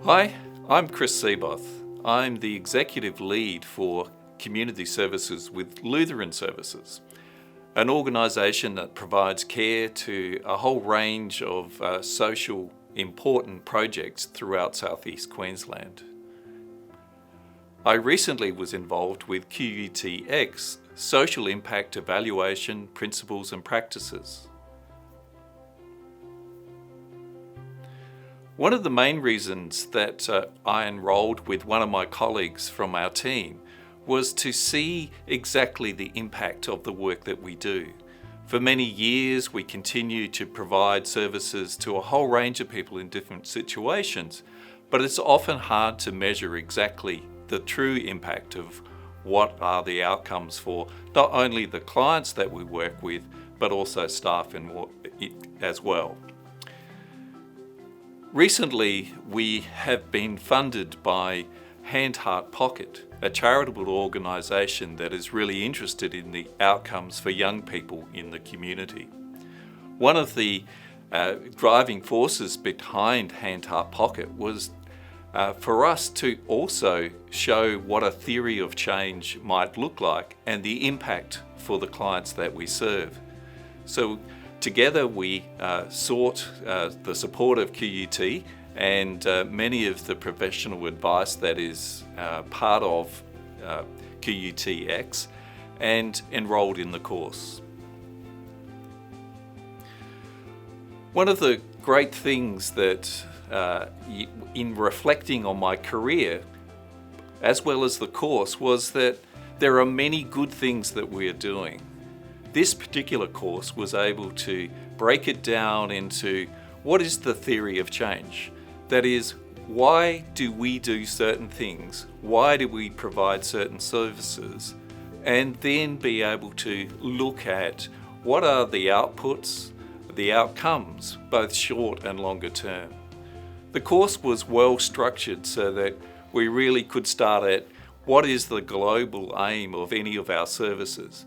Hi, I'm Chris Seeboth. I'm the Executive Lead for Community Services with Lutheran Services, an organisation that provides care to a whole range of social important projects throughout southeast Queensland. I recently was involved with QUTX, Social Impact Evaluation Principles and Practices. One of the main reasons that I enrolled with one of my colleagues from our team was to see exactly the impact of the work that we do. For many years, we continue to provide services to a whole range of people in different situations, but it's often hard to measure exactly the true impact of what are the outcomes for not only the clients that we work with, but also staff as well. Recently, we have been funded by Hand Heart Pocket, a charitable organisation that is really interested in the outcomes for young people in the community. One of the driving forces behind Hand Heart Pocket was for us to also show what a theory of change might look like and the impact for the clients that we serve. So together we sought the support of QUT and many of the professional advice that is part of QUTX and enrolled in the course. One of the great things that in reflecting on my career as well as the course was that there are many good things that we are doing. This particular course was able to break it down into what is the theory of change? That is, why do we do certain things? Why do we provide certain services? And then be able to look at what are the outputs, the outcomes, both short and longer term. The course was well structured so that we really could start at what is the global aim of any of our services,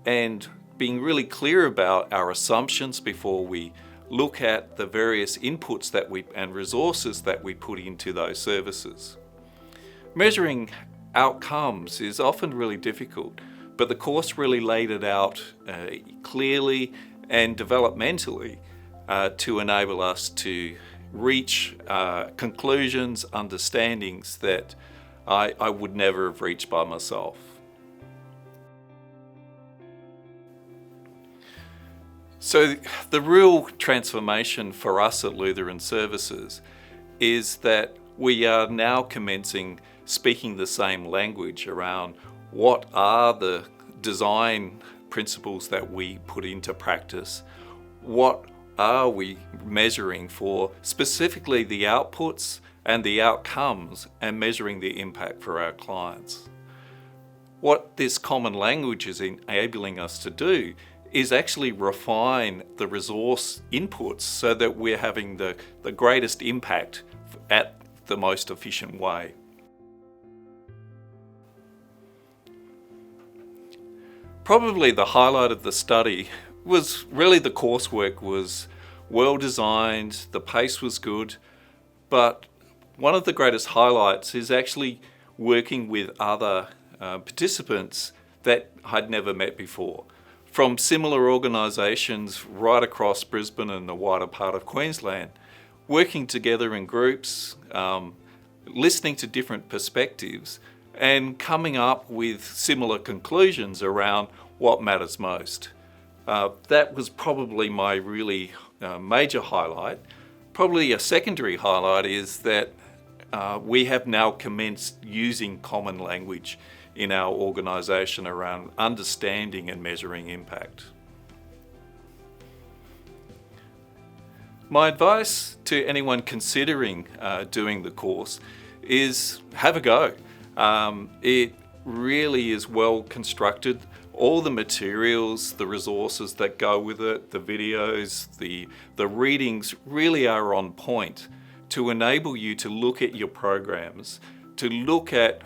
and being really clear about our assumptions before we look at the various inputs and resources that we put into those services. Measuring outcomes is often really difficult, but the course really laid it out clearly and developmentally to enable us to reach conclusions, understandings that I would never have reached by myself. So the real transformation for us at Lutheran Services is that we are now commencing speaking the same language around what are the design principles that we put into practice, what are we measuring for specifically the outputs and the outcomes and measuring the impact for our clients. What this common language is enabling us to do is actually refine the resource inputs so that we're having the greatest impact at the most efficient way. Probably the highlight of the study was really the coursework was well designed, the pace was good, but one of the greatest highlights is actually working with other participants that I'd never met before, from similar organisations right across Brisbane and the wider part of Queensland, working together in groups, listening to different perspectives and coming up with similar conclusions around what matters most. That was probably my really major highlight. Probably a secondary highlight is that we have now commenced using common language in our organisation around understanding and measuring impact. My advice to anyone considering doing the course is have a go. It really is well constructed. All the materials, the resources that go with it, the videos, the readings really are on point to enable you to look at your programs, to look at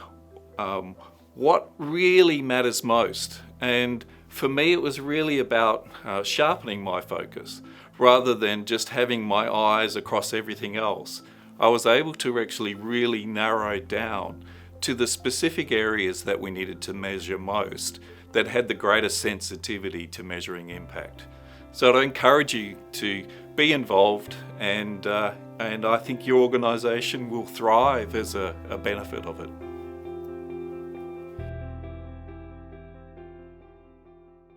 what really matters most. And for me, it was really about sharpening my focus rather than just having my eyes across everything else. I was able to actually really narrow down to the specific areas that we needed to measure most that had the greatest sensitivity to measuring impact. So I'd encourage you to be involved, and I think your organisation will thrive as a benefit of it.